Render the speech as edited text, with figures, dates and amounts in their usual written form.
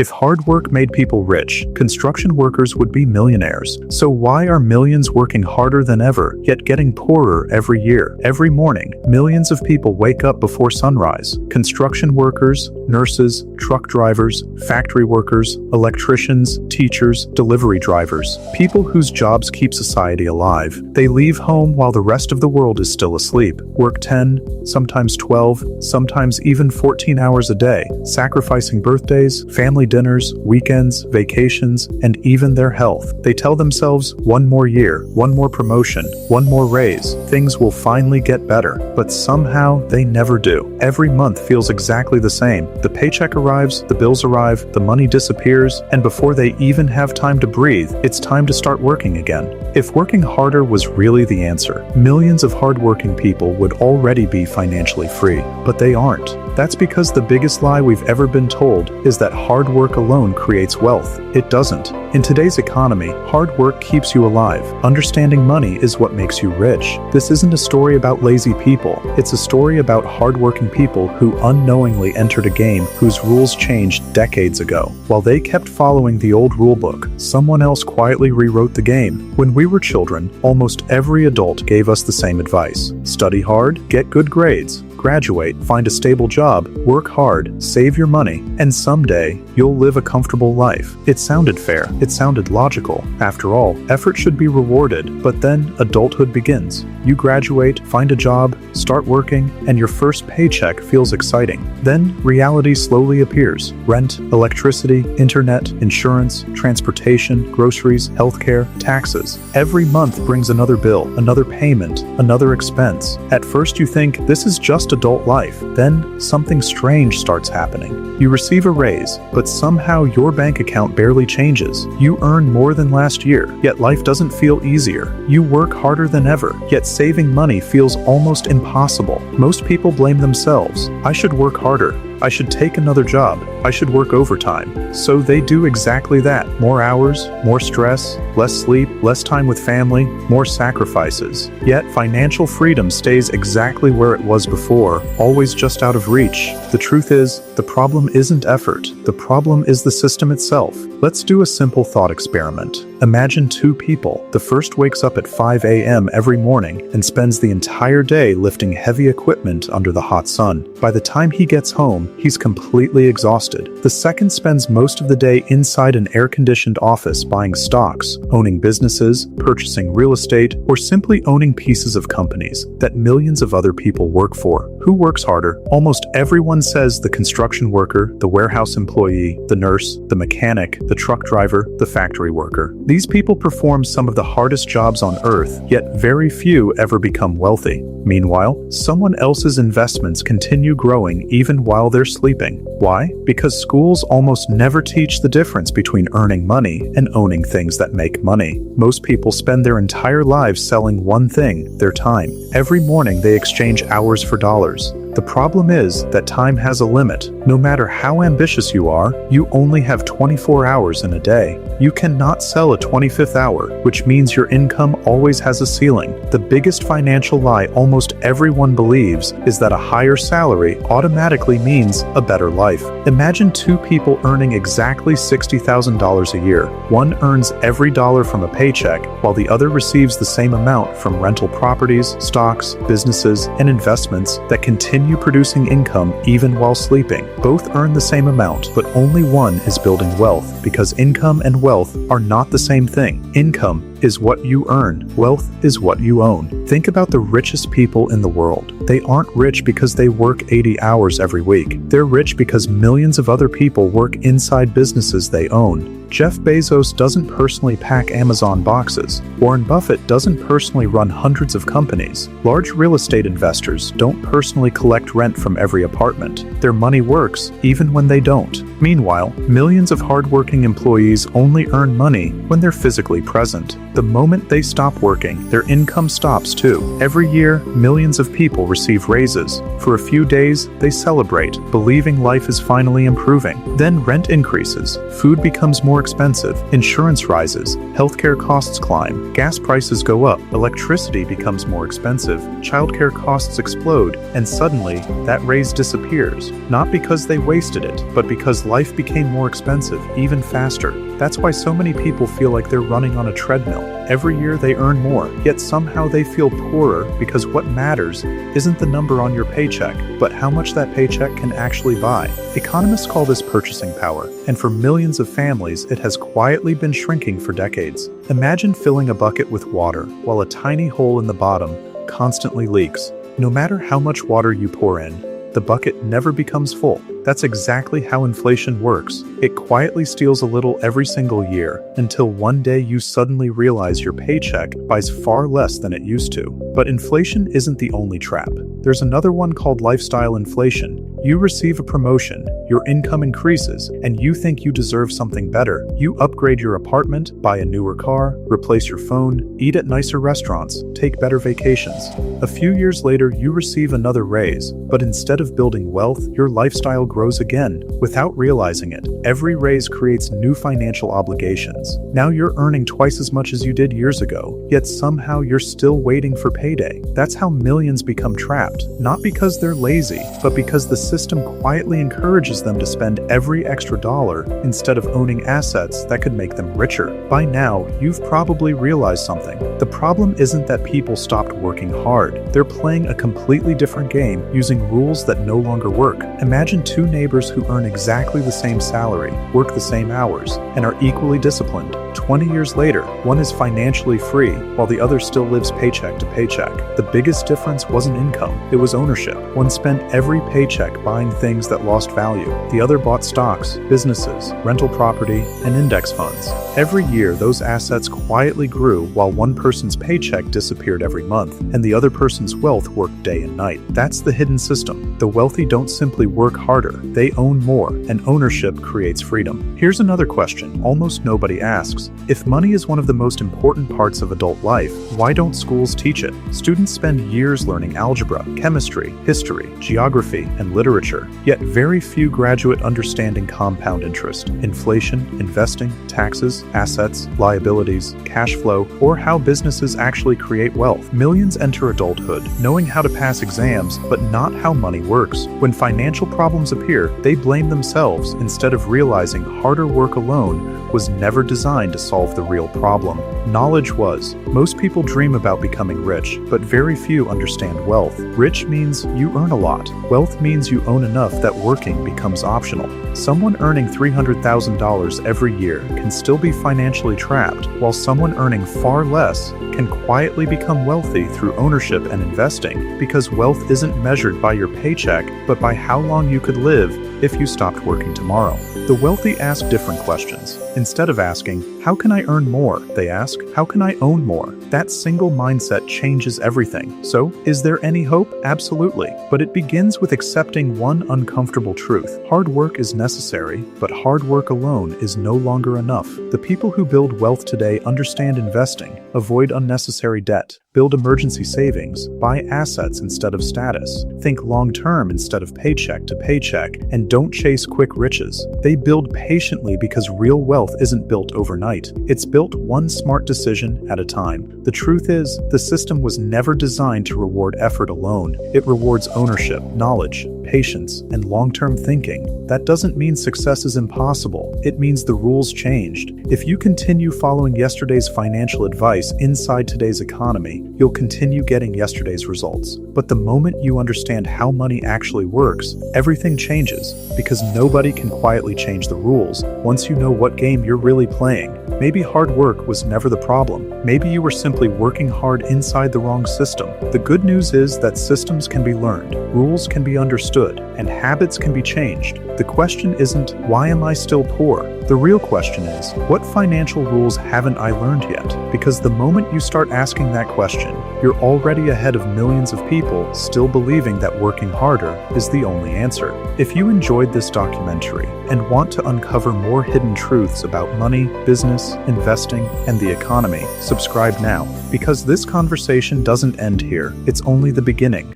If hard work made people rich, construction workers would be millionaires. So why are millions working harder than ever, yet getting poorer every year? Every morning, millions of people wake up before sunrise. Construction workers, nurses, truck drivers, factory workers, electricians, teachers, delivery drivers, people whose jobs keep society alive. They leave home while the rest of the world is still asleep, work 10, sometimes 12, sometimes even 14 hours a day, sacrificing birthdays, family dinners, weekends, vacations, and even their health. They tell themselves, one more year, one more promotion, one more raise, things will finally get better. But somehow they never do. Every month feels exactly the same. The paycheck arrives, the bills arrive, the money disappears, and before they even have time to breathe, it's time to start working again. If working harder was really the answer, millions of hardworking people would already be financially free. But they aren't. That's because the biggest lie we've ever been told is that hard work alone creates wealth. It doesn't. In today's economy, hard work keeps you alive. Understanding money is what makes you rich. This isn't a story about lazy people. It's a story about hardworking people who unknowingly entered a game whose rules changed decades ago. While they kept following the old rulebook, someone else quietly rewrote the game. When we were children, almost every adult gave us the same advice. Study hard, get good grades, graduate, find a stable job, work hard, save your money, and someday you'll live a comfortable life. It sounded fair. It sounded logical. After all, effort should be rewarded, but then adulthood begins. You graduate, find a job, start working, and your first paycheck feels exciting. Then reality slowly appears. Rent, electricity, internet, insurance, transportation, groceries, healthcare, taxes. Every month brings another bill, another payment, another expense. At first you think this is just adult life. Then something strange starts happening. You receive a raise, but somehow your bank account barely changes. You earn more than last year, yet life doesn't feel easier. You work harder than ever, yet saving money feels almost impossible. Most people blame themselves. I should work harder. I should take another job. I should work overtime. So they do exactly that. More hours, more stress, less sleep, less time with family, more sacrifices. Yet financial freedom stays exactly where it was before, always just out of reach. The truth is, the problem isn't effort. The problem is the system itself. Let's do a simple thought experiment. Imagine two people. The first wakes up at 5 a.m. every morning and spends the entire day lifting heavy equipment under the hot sun. By the time he gets home, he's completely exhausted. The second spends most of the day inside an air-conditioned office buying stocks, owning businesses, purchasing real estate, or simply owning pieces of companies that millions of other people work for. Who works harder? Almost everyone says the construction worker, the warehouse employee, the nurse, the mechanic, the truck driver, the factory worker. These people perform some of the hardest jobs on earth, yet very few ever become wealthy. Meanwhile, someone else's investments continue growing even while they're sleeping. Why? Because schools almost never teach the difference between earning money and owning things that make money. Most people spend their entire lives selling one thing, their time. Every morning they exchange hours for dollars. The problem is that time has a limit. No matter how ambitious you are, you only have 24 hours in a day. You cannot sell a 25th hour, which means your income always has a ceiling. The biggest financial lie almost everyone believes is that a higher salary automatically means a better life. Imagine two people earning exactly $60,000 a year. One earns every dollar from a paycheck, while the other receives the same amount from rental properties, stocks, businesses, and investments that continue producing income even while sleeping. Both earn the same amount, but only one is building wealth, because income and wealth are not the same thing. Income is what you earn. Wealth is what you own. Think about the richest people in the world. They aren't rich because they work 80 hours every week. They're rich because millions of other people work inside businesses they own. Jeff Bezos doesn't personally pack Amazon boxes. Warren Buffett doesn't personally run hundreds of companies. Large real estate investors don't personally collect rent from every apartment. Their money works even when they don't. Meanwhile, millions of hardworking employees only earn money when they're physically present. The moment they stop working, their income stops too. Every year, millions of people receive raises. For a few days, they celebrate, believing life is finally improving. Then rent increases, food becomes more expensive, insurance rises, healthcare costs climb, gas prices go up, electricity becomes more expensive, childcare costs explode, and suddenly, that raise disappears. Not because they wasted it, but because life became more expensive, even faster. That's why so many people feel like they're running on a treadmill. Every year they earn more, yet somehow they feel poorer because what matters isn't the number on your paycheck, but how much that paycheck can actually buy. Economists call this purchasing power, and for millions of families, it has quietly been shrinking for decades. Imagine filling a bucket with water while a tiny hole in the bottom constantly leaks. No matter how much water you pour in, the bucket never becomes full. That's exactly how inflation works. It quietly steals a little every single year until one day you suddenly realize your paycheck buys far less than it used to. But inflation isn't the only trap. There's another one called lifestyle inflation. You receive a promotion, your income increases, and you think you deserve something better. You upgrade your apartment, buy a newer car, replace your phone, eat at nicer restaurants, take better vacations. A few years later, you receive another raise, but instead of building wealth, your lifestyle grows again. Without realizing it, every raise creates new financial obligations. Now you're earning twice as much as you did years ago, yet somehow you're still waiting for payday. That's how millions become trapped, not because they're lazy, but because the system quietly encourages them to spend every extra dollar instead of owning assets that could make them richer. By now, you've probably realized something. The problem isn't that people stopped working hard. They're playing a completely different game using rules that no longer work. Imagine two neighbors who earn exactly the same salary, work the same hours, and are equally disciplined. 20 years later, one is financially free while the other still lives paycheck to paycheck. The biggest difference wasn't income, it was ownership. One spent every paycheck buying things that lost value. The other bought stocks, businesses, rental property, and index funds. Every year, those assets quietly grew while one person's paycheck disappeared every month, and the other person's wealth worked day and night. That's the hidden system. The wealthy don't simply work harder, they own more, and ownership creates freedom. Here's another question almost nobody asks. If money is one of the most important parts of adult life, why don't schools teach it? Students spend years learning algebra, chemistry, history, geography, and literature, yet very few graduate understanding compound interest, inflation, investing, taxes, assets, liabilities, cash flow, or how businesses actually create wealth. Millions enter adulthood knowing how to pass exams, but not how money works. When financial problems appear, they blame themselves instead of realizing harder work alone was never designed to solve the real problem. Knowledge was. Most people dream about becoming rich, but very few understand wealth. Rich means you earn a lot. Wealth means you own enough that working becomes optional. Someone earning $300,000 every year can still be financially trapped, while someone earning far less can quietly become wealthy through ownership and investing, because wealth isn't measured by your paycheck, but by how long you could live if you stopped working tomorrow. The wealthy ask different questions. Instead of asking, how can I earn more? They ask, how can I own more? That single mindset changes everything. So, is there any hope? Absolutely. But it begins with accepting one uncomfortable truth. Hard work is necessary, but hard work alone is no longer enough. The people who build wealth today understand investing, avoid unnecessary debt, build emergency savings, buy assets instead of status, think long-term instead of paycheck to paycheck, and don't chase quick riches. They build patiently because real wealth isn't built overnight. It's built one smart decision at a time. The truth is, the system was never designed to reward effort alone. It rewards ownership, knowledge, patience, and long-term thinking. That doesn't mean success is impossible. It means the rules changed. If you continue following yesterday's financial advice inside today's economy, you'll continue getting yesterday's results. But the moment you understand how money actually works, everything changes, because nobody can quietly change the rules once you know what game you're really playing. Maybe hard work was never the problem. Maybe you were simply working hard inside the wrong system. The good news is that systems can be learned, rules can be understood, and habits can be changed. The question isn't, why am I still poor? The real question is, what financial rules haven't I learned yet? Because the moment you start asking that question, you're already ahead of millions of people still believing that working harder is the only answer. If you enjoyed this documentary and want to uncover more hidden truths about money, business, investing, and the economy, subscribe now, because this conversation doesn't end here. It's only the beginning.